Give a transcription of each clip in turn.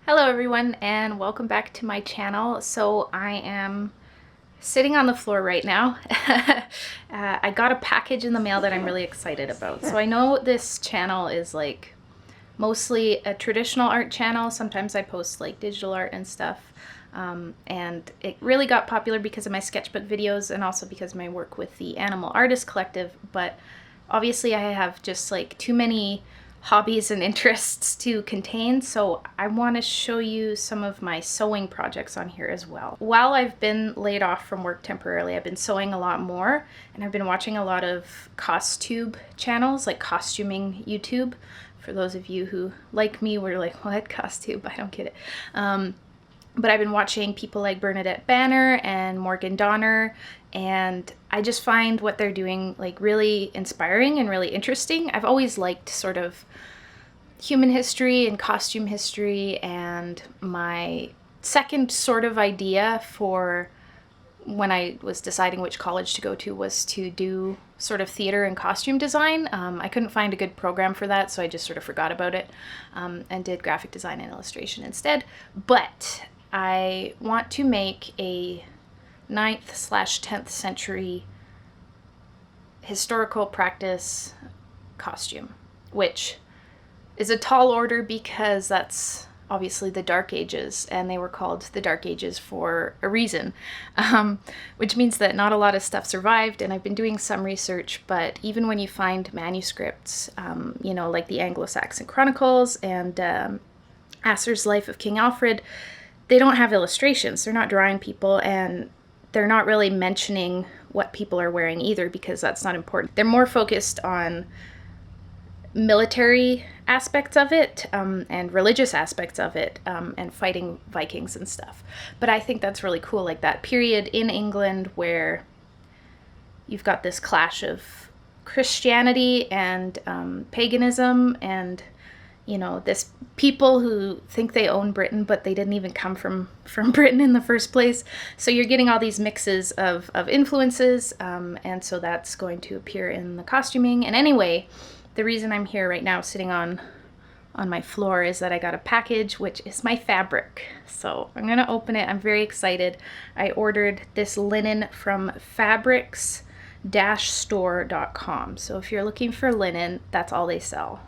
Hello everyone and welcome back to my channel. So I am sitting on the floor right now. I got a package in the mail that I'm really excited about. So I know this channel is like mostly a traditional art channel. Sometimes I post like digital art and stuff. And it really got popular because of my sketchbook videos and also because of my work with the Animal Artist Collective. But obviously I have just like too many hobbies and interests to contain, so I want to show you some of my sewing projects on here as well. While I've been laid off from work temporarily, I've been sewing a lot more, and I've been watching a lot of costume channels, like costuming YouTube. For those of you who, like me, were like, what, costume? I don't get it. But I've been watching people like Bernadette Banner and Morgan Donner, and I just find what they're doing like really inspiring and really interesting. I've always liked sort of human history and costume history, and my second sort of idea for when I was deciding which college to go to was to do sort of theater and costume design. I couldn't find a good program for that, so I just sort of forgot about it and did graphic design and illustration instead. But I want to make a 9th/10th century historical practice costume, which is a tall order because that's obviously the Dark Ages, and they were called the Dark Ages for a reason, which means that not a lot of stuff survived, and I've been doing some research, but even when you find manuscripts, you know, like the Anglo-Saxon Chronicles and Asser's Life of King Alfred, they don't have illustrations. They're not drawing people, and they're not really mentioning what people are wearing either, because that's not important. They're more focused on military aspects of it and religious aspects of it and fighting Vikings and stuff. But I think that's really cool, like that period in England where you've got this clash of Christianity and paganism, and you know, this people who think they own Britain, but they didn't even come from Britain in the first place. So you're getting all these mixes of influences, and so that's going to appear in the costuming. And anyway, the reason I'm here right now sitting on my floor is that I got a package, which is my fabric. So I'm gonna open it. I'm very excited. I ordered this linen from fabrics-store.com. So if you're looking for linen, that's all they sell.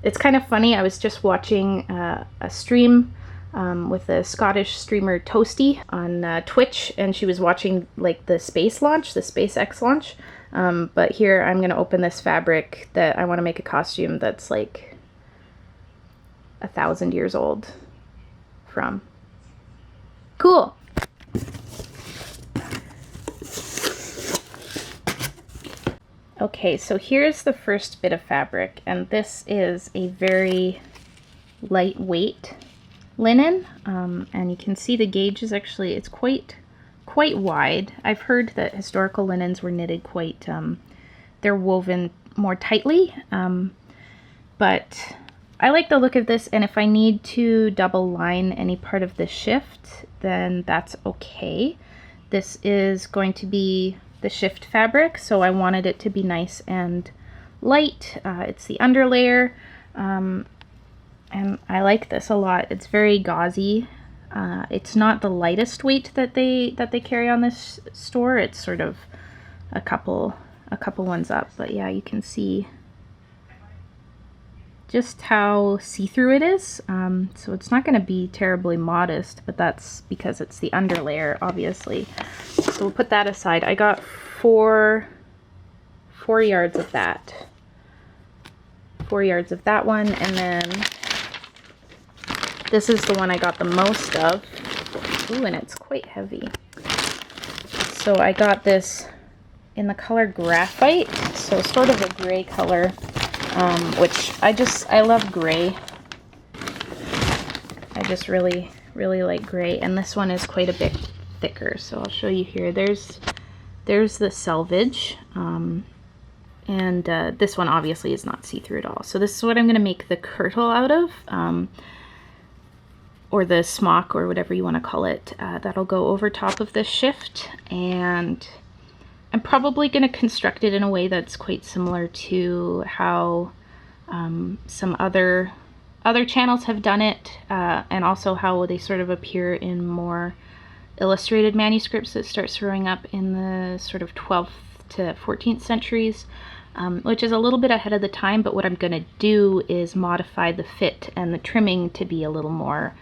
It's kind of funny, I was just watching a stream with a Scottish streamer Toasty on Twitch, and she was watching like the space launch, the SpaceX launch. But here I'm going to open this fabric that I want to make a costume that's like 1,000 years old from. Cool. Okay, so here's the first bit of fabric, and this is a very lightweight linen, and you can see the gauge is actually, it's quite wide. I've heard that historical linens were knitted quite, they're woven more tightly, but I like the look of this, and if I need to double line any part of the shift, then that's okay. This is going to be the shift fabric, so I wanted it to be nice and light. It's the underlayer, and I like this a lot. It's very gauzy. It's not the lightest weight that they carry on this store. It's sort of a couple ones up, but yeah, you can see just how see-through it is. So it's not going to be terribly modest, but that's because it's the underlayer, obviously. So we'll put that aside. I got four yards of that. 4 yards of that one, and then this is the one I got the most of. Ooh, and it's quite heavy. So I got this in the color graphite, so sort of a gray color, which I love gray. I just really like gray, and this one is quite a bit thicker, so I'll show you here. There's the selvage, and this one obviously is not see-through at all. So this is what I'm going to make the kirtle out of, or the smock, or whatever you want to call it. That'll go over top of this shift, and I'm probably going to construct it in a way that's quite similar to how some other other channels have done it, and also how they sort of appear in more illustrated manuscripts that start showing up in the sort of 12th to 14th centuries, which is a little bit ahead of the time, but what I'm going to do is modify the fit and the trimming to be a little more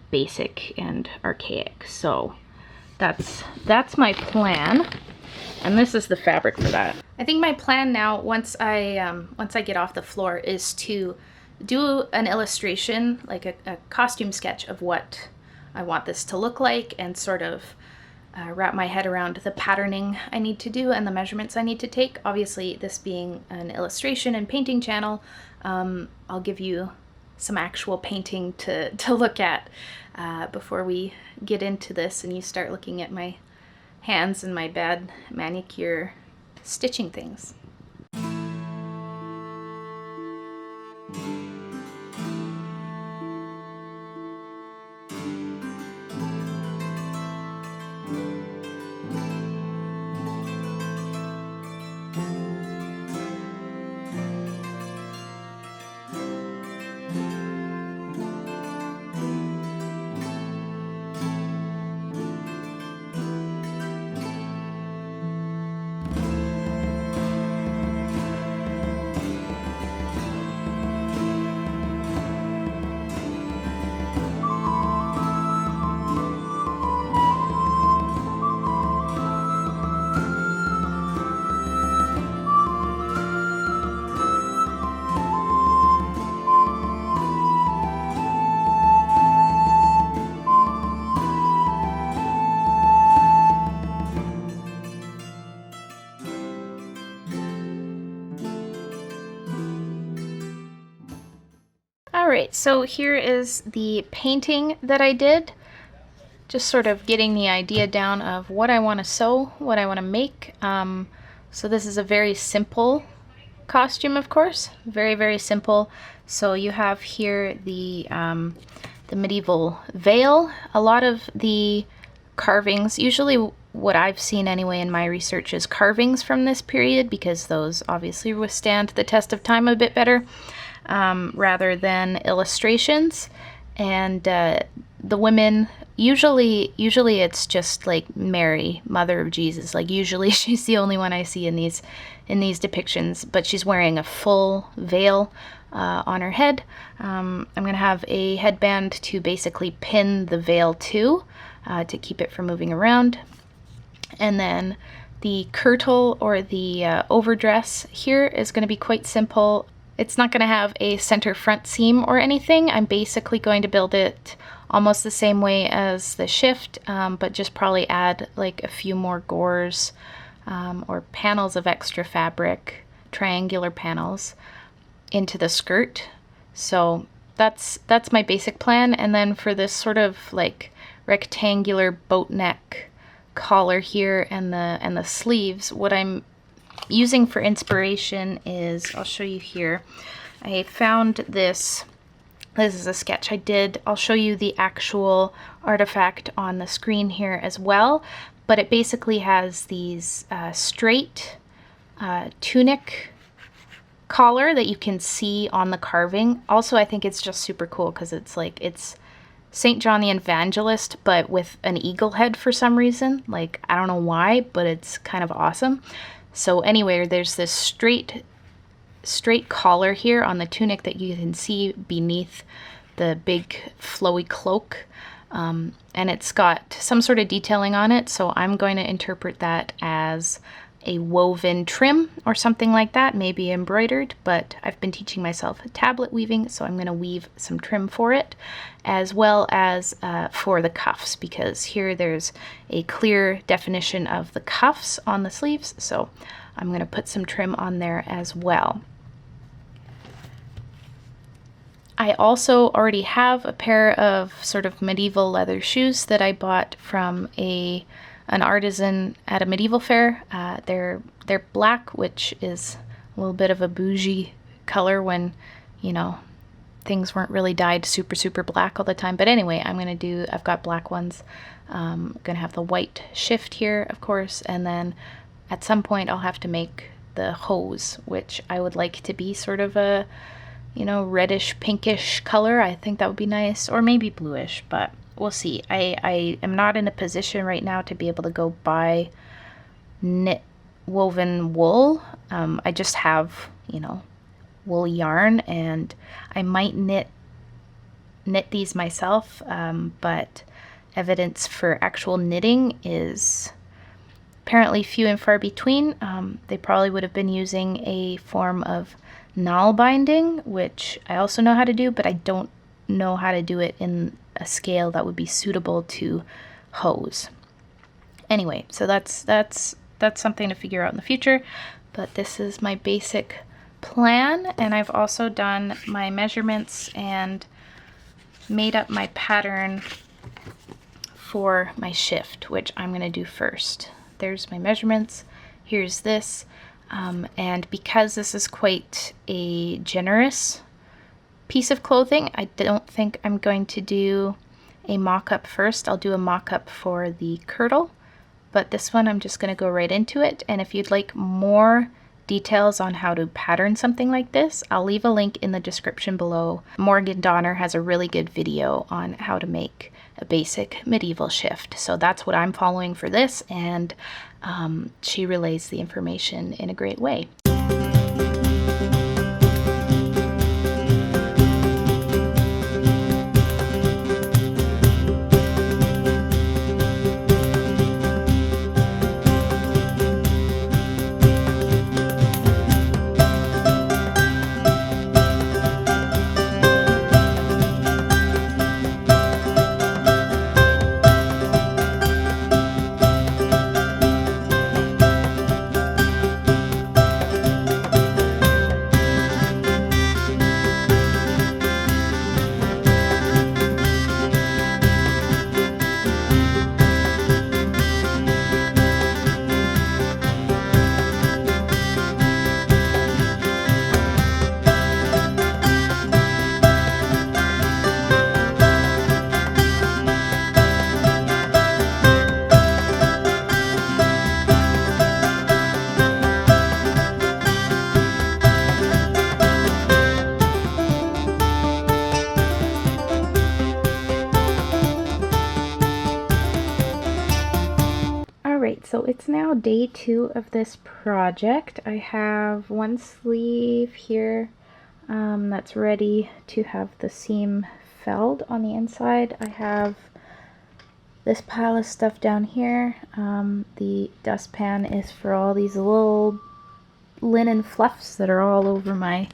basic and archaic. So that's my plan, and this is the fabric for that. I think my plan now, once I get off the floor, is to do an illustration, like a costume sketch of what I want this to look like, and sort of wrap my head around the patterning I need to do and the measurements I need to take. Obviously, this being an illustration and painting channel, I'll give you some actual painting to look at before we get into this and you start looking at my hands and my bad manicure stitching things. Alright, so here is the painting that I did. Just sort of getting the idea down of what I want to sew, what I want to make. So this is a very simple costume, of course. Very, very simple. So you have here the medieval veil. A lot of the carvings, usually what I've seen anyway in my research, is carvings from this period, because those obviously withstand the test of time a bit better. Rather than illustrations. And the women, usually it's just like Mary, mother of Jesus. Like usually she's the only one I see in these depictions, but she's wearing a full veil on her head. I'm gonna have a headband to basically pin the veil to keep it from moving around. And then the kirtle, or the overdress here, is going to be quite simple. It's not going to have a center front seam or anything. I'm basically going to build it almost the same way as the shift, but just probably add like a few more gores or panels of extra fabric, triangular panels, into the skirt. So that's my basic plan. And then for this sort of like rectangular boat neck collar here and the sleeves, what I'm using for inspiration is, I'll show you here. I found this is a sketch I did. I'll show you the actual artifact on the screen here as well, but it basically has these straight tunic collar that you can see on the carving. Also, I think it's just super cool because it's St. John the Evangelist, but with an eagle head for some reason. Like, I don't know why, but it's kind of awesome. So anyway, there's this straight collar here on the tunic that you can see beneath the big flowy cloak, and it's got some sort of detailing on it, so I'm going to interpret that as a woven trim or something like that, maybe embroidered, but I've been teaching myself tablet weaving, so I'm going to weave some trim for it, as well as for the cuffs, because here there's a clear definition of the cuffs on the sleeves, so I'm going to put some trim on there as well. I also already have a pair of sort of medieval leather shoes that I bought from an artisan at a medieval fair. They're black, which is a little bit of a bougie color when, you know, things weren't really dyed super black all the time. But anyway, I've got black ones. I'm gonna have the white shift here, of course, and then at some point I'll have to make the hose, which I would like to be sort of a you know, reddish pinkish color. I think that would be nice, or maybe bluish, but we'll see. I am not in a position right now to be able to go buy knit woven wool. I just have, you know, wool yarn, and I might knit these myself, but evidence for actual knitting is apparently few and far between. They probably would have been using a form of nail binding, which I also know how to do, but I don't know how to do it in a scale that would be suitable to hose. Anyway, so that's something to figure out in the future, but this is my basic plan, and I've also done my measurements and made up my pattern for my shift, which I'm going to do first. There's my measurements. Here's this. And because this is quite a generous piece of clothing, I don't think I'm going to do a mock-up first. I'll do a mock-up for the kirtle, but this one I'm just going to go right into it. And if you'd like more details on how to pattern something like this, I'll leave a link in the description below. Morgan Donner has a really good video on how to make a basic medieval shift. So that's what I'm following for this, and she relays the information in a great way. So it's now day 2 of this project. I have one sleeve here that's ready to have the seam felled on the inside. I have this pile of stuff down here. The dustpan is for all these little linen fluffs that are all over my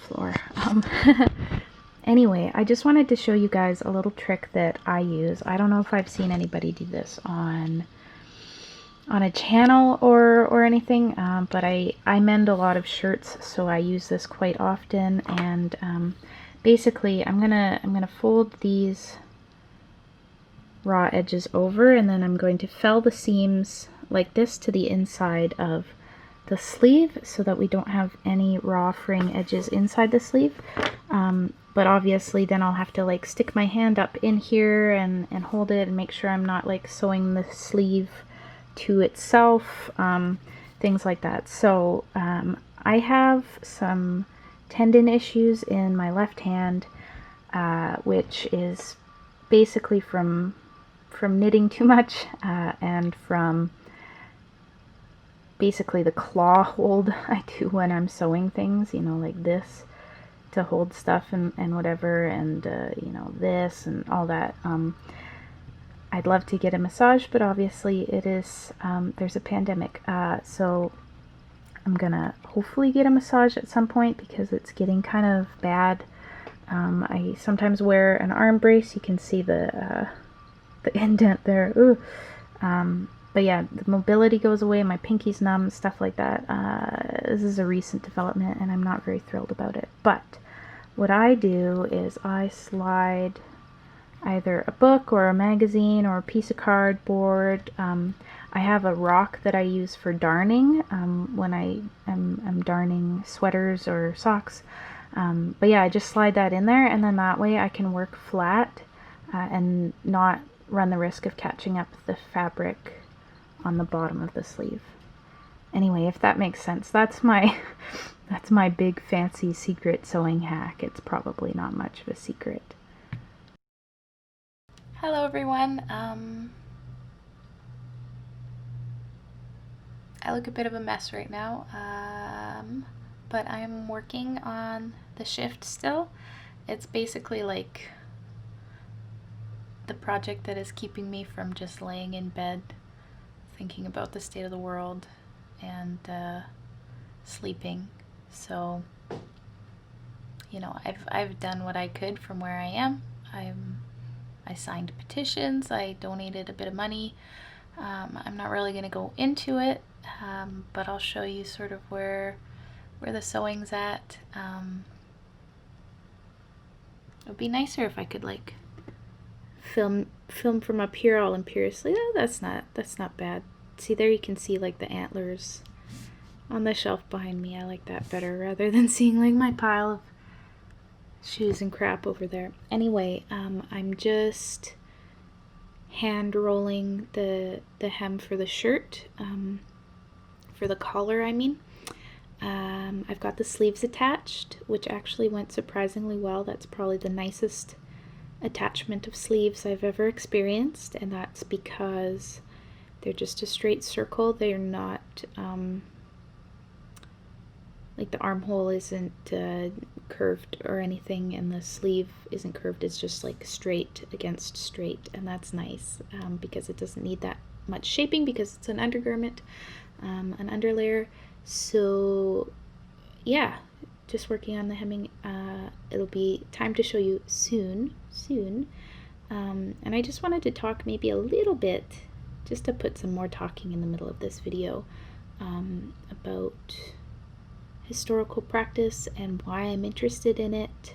floor. Anyway, I just wanted to show you guys a little trick that I use. I don't know if I've seen anybody do this on a channel or anything, but I mend a lot of shirts, so I use this quite often. And basically, I'm gonna fold these raw edges over, and then I'm going to fell the seams like this to the inside of the sleeve, so that we don't have any raw fraying edges inside the sleeve. But obviously then I'll have to like stick my hand up in here and hold it and make sure I'm not like sewing the sleeve to itself, things like that. So I have some tendon issues in my left hand, which is basically from knitting too much, and from basically the claw hold I do when I'm sewing things, you know, like this, to hold stuff and whatever, and you know, this and all that. I'd love to get a massage, but obviously it is there's a pandemic, so I'm gonna hopefully get a massage at some point, because it's getting kind of bad. I sometimes wear an arm brace. You can see the indent there. Ooh. But yeah, the mobility goes away, my pinky's numb, stuff like that. This is a recent development, and I'm not very thrilled about it. But what I do is I slide either a book or a magazine or a piece of cardboard. I have a rock that I use for darning when I'm darning sweaters or socks. But yeah, I just slide that in there, and then that way I can work flat and not run the risk of catching up the fabric on the bottom of the sleeve. Anyway, if that makes sense, that's my That's my big fancy secret sewing hack. It's probably not much of a secret. Hello everyone. I look a bit of a mess right now, but I'm working on the shift still. It's basically like the project that is keeping me from just laying in bed thinking about the state of the world and sleeping. So, you know, I've done what I could from where I am. I signed petitions, I donated a bit of money. I'm not really going to go into it, but I'll show you sort of where the sewing's at. It would be nicer if I could like film from up here all imperiously. Oh, that's not bad. See, there you can see like the antlers on the shelf behind me. I like that better rather than seeing like my pile of shoes and crap over there. Anyway, I'm just hand rolling the hem for the shirt, for the collar I mean. I've got the sleeves attached, which actually went surprisingly well. That's probably the nicest attachment of sleeves I've ever experienced, and that's because they're just a straight circle. They're not like the armhole isn't curved or anything, and the sleeve isn't curved. It's just like straight against straight, and that's nice because it doesn't need that much shaping because it's an undergarment, an underlayer. So yeah, just working on the hemming. It'll be time to show you soon. And I just wanted to talk maybe a little bit, just to put some more talking in the middle of this video, about historical practice and why I'm interested in it.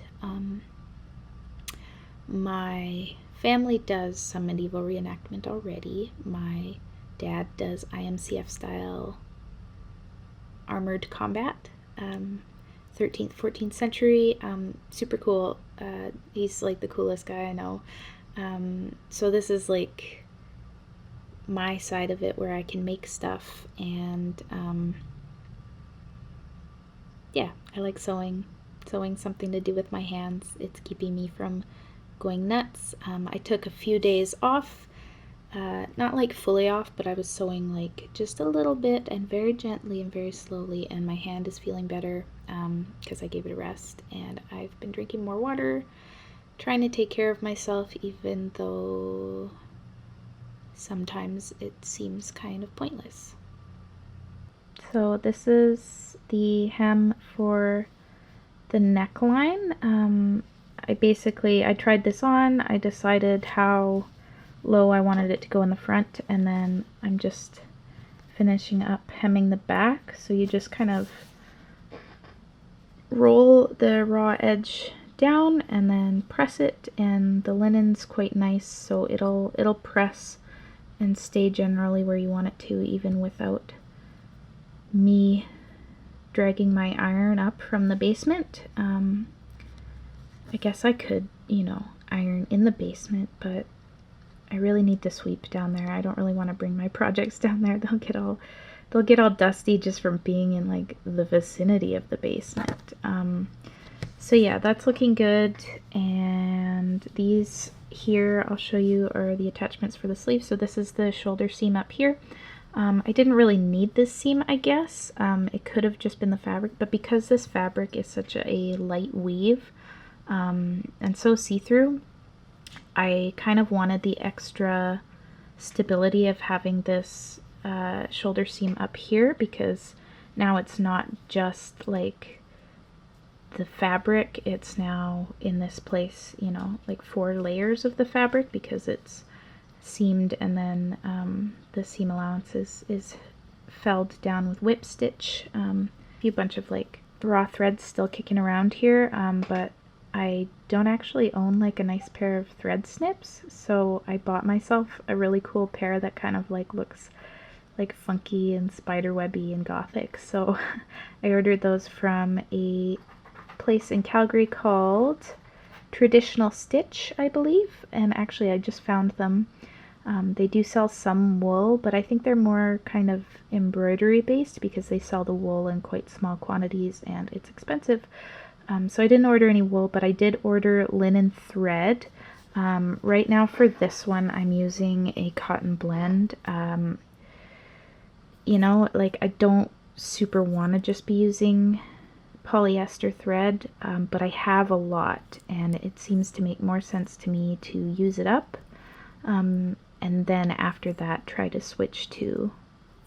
My family does some medieval reenactment already. My dad does IMCF style armored combat, 13th, 14th century, super cool. He's like the coolest guy I know. So this is like my side of it where I can make stuff, and yeah, I like sewing something to do with my hands. It's keeping me from going nuts. I took a few days off, not like fully off, but I was sewing like just a little bit and very gently and very slowly, and my hand is feeling better because I gave it a rest, and I've been drinking more water, trying to take care of myself, even though sometimes it seems kind of pointless. So this is the hem for the neckline. I tried this on. I decided how low I wanted it to go in the front, and then I'm just finishing up hemming the back. So you just kind of roll the raw edge down and then press it, and the linen's quite nice, so it'll press and stay generally where you want it to, even without me dragging my iron up from the basement. I guess I could, you know, iron in the basement, but I really need to sweep down there. I don't really want to bring my projects down there. They'll get all dusty just from being in like the vicinity of the basement. So yeah, that's looking good. And these here I'll show you are the attachments for the sleeve. So this is the shoulder seam up here. I didn't really need this seam, I guess. It could have just been the fabric, but because this fabric is such a light weave and so see-through, I kind of wanted the extra stability of having this shoulder seam up here, because now it's not just like the fabric, it's now in this place, you know, like 4 layers of the fabric, because it's seamed, and then the seam allowance is felled down with whip stitch. A few bunch of like raw threads still kicking around here, but I don't actually own like a nice pair of thread snips, so I bought myself a really cool pair that kind of like looks like funky and spiderwebby and gothic. So I ordered those from a place in Calgary called Traditional Stitch, I believe, and actually I just found them They do sell some wool, but I think they're more kind of embroidery based because they sell the wool in quite small quantities and it's expensive. So I didn't order any wool, but I did order linen thread. Right now for this one, I'm using a cotton blend. You know, like I don't super want to just be using polyester thread, but I have a lot and it seems to make more sense to me to use it up. And then after that, try to switch to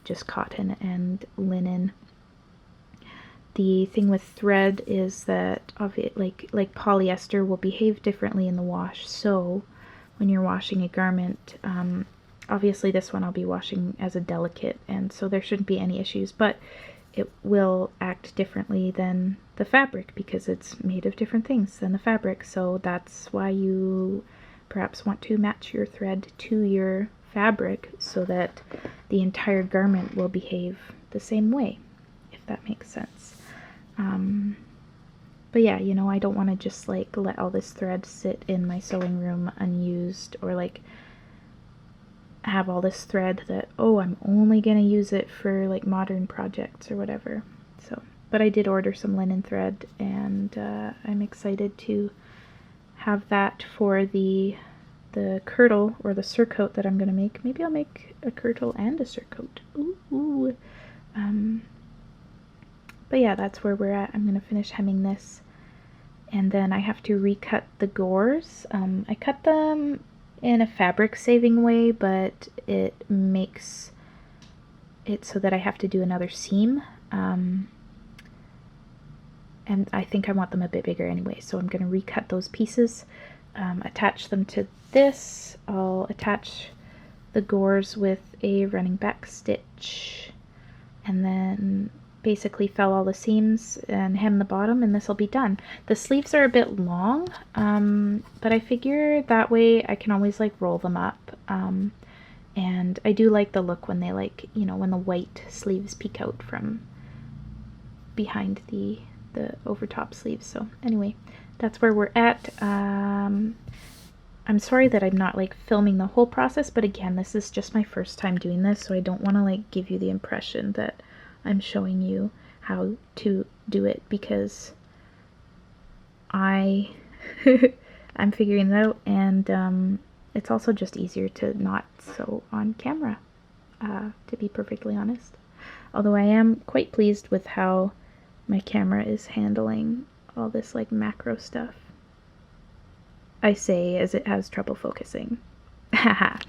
just cotton and linen. The thing with thread is that like polyester will behave differently in the wash. So when you're washing a garment, obviously this one I'll be washing as a delicate, and so there shouldn't be any issues, but it will act differently than the fabric because it's made of different things than the fabric. So that's why you perhaps want to match your thread to your fabric so that the entire garment will behave the same way, if that makes sense. But yeah, you know, I don't want to just like let all this thread sit in my sewing room unused, or like have all this thread that, oh, I'm only gonna use it for like modern projects or whatever. So, but I did order some linen thread, and I'm excited to have that for the kirtle or the surcoat that I'm gonna make. Maybe I'll make a kirtle and a surcoat. Ooh. But yeah, that's where we're at. I'm gonna finish hemming this, and then I have to recut the gores. I cut them in a fabric saving way, but it makes it so that I have to do another seam. And I think I want them a bit bigger anyway, so I'm going to recut those pieces, attach them to this. I'll attach the gores with a running back stitch, and then basically fill all the seams and hem the bottom, and this will be done. The sleeves are a bit long, but I figure that way I can always like roll them up. And I do like the look when they like, you know, when the white sleeves peek out from behind the overtop sleeves. So anyway, that's where we're at. I'm sorry that I'm not like filming the whole process, but again, this is just my first time doing this, so I don't want to like give you the impression that I'm showing you how to do it, because I'm figuring it out, and it's also just easier to not sew on camera, to be perfectly honest. Although I am quite pleased with how my camera is handling all this like macro stuff. I say as it has trouble focusing. Haha.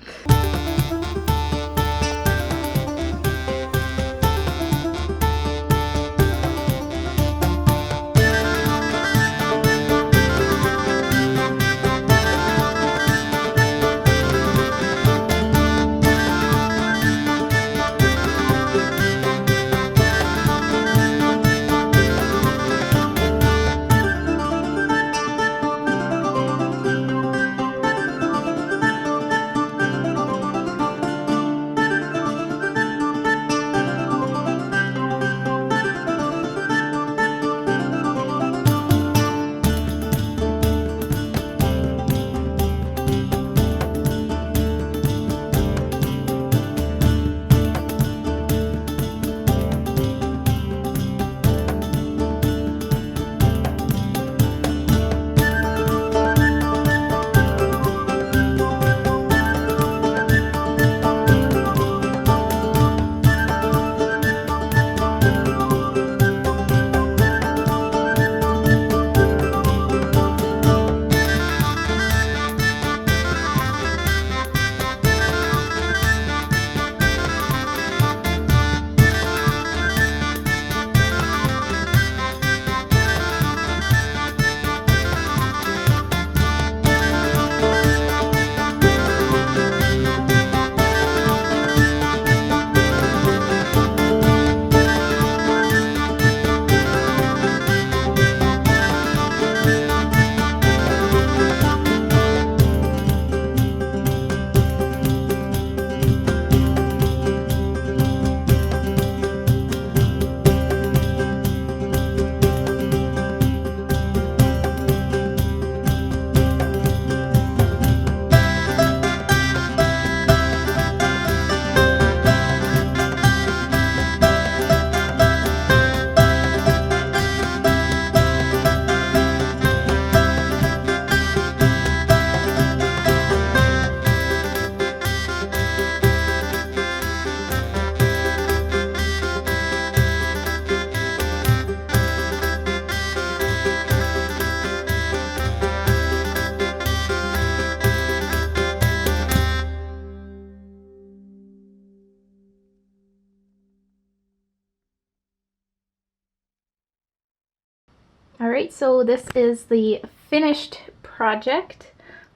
All right, so this is the finished project.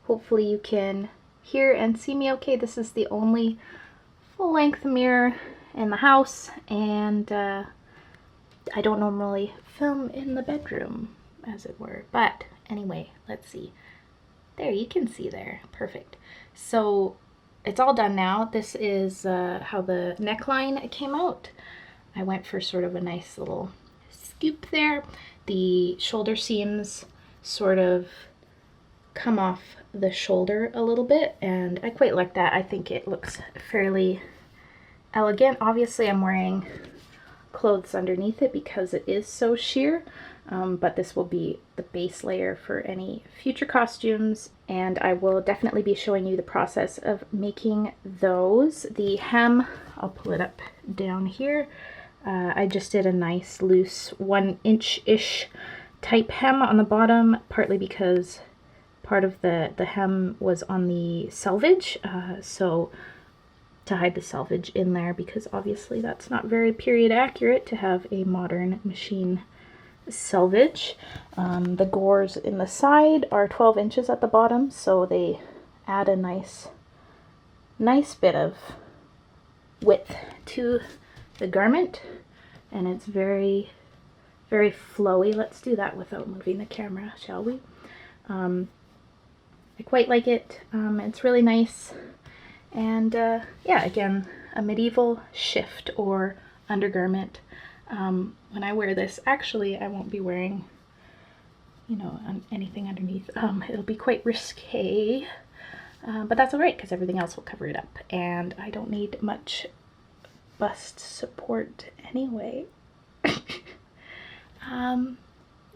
Hopefully you can hear and see me okay. This is the only full-length mirror in the house, and I don't normally film in the bedroom, as it were. But anyway, let's see. There, you can see there. Perfect. So it's all done now. This is how the neckline came out. I went for sort of a nice little scoop there. The shoulder seams sort of come off the shoulder a little bit, and I quite like that. I think it looks fairly elegant. Obviously I'm wearing clothes underneath it because it is so sheer, but this will be the base layer for any future costumes, and I will definitely be showing you the process of making those. The hem, I'll pull it up down here. I just did a nice loose 1-inch-ish type hem on the bottom, partly because part of the hem was on the selvage, so to hide the selvage in there, because obviously that's not very period accurate to have a modern machine selvage. The gores in the side are 12 inches at the bottom, so they add a nice bit of width to the garment, and it's very, very flowy. Let's do that without moving the camera, shall we? I quite like it. It's really nice, and yeah, again, a medieval shift or undergarment. When I wear this, actually I won't be wearing, you know, anything underneath. It'll be quite risque, but that's all right because everything else will cover it up, and I don't need much bust support anyway.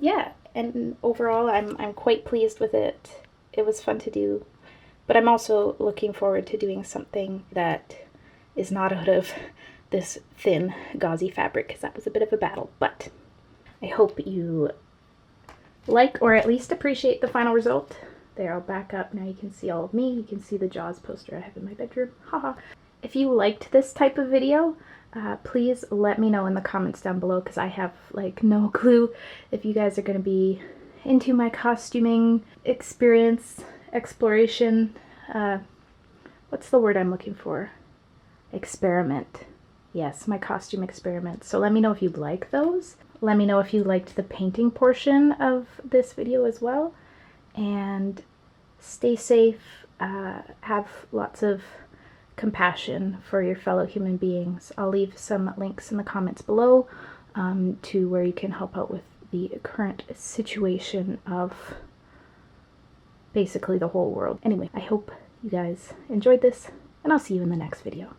Yeah, and overall I'm quite pleased with it. It was fun to do, but I'm also looking forward to doing something that is not out of this thin gauzy fabric, because that was a bit of a battle. But I hope you like, or at least appreciate, the final result. There, I'll back up. Now you can see all of me. You can see the Jaws poster I have in my bedroom. Haha. If you liked this type of video, please let me know in the comments down below, because I have like no clue if you guys are going to be into my costuming experience, exploration, what's the word I'm looking for? Experiment. Yes, my costume experiment. So let me know if you like those. Let me know if you liked the painting portion of this video as well. And stay safe, have lots of compassion for your fellow human beings. I'll leave some links in the comments below to where you can help out with the current situation of basically the whole world. Anyway, I hope you guys enjoyed this, and I'll see you in the next video.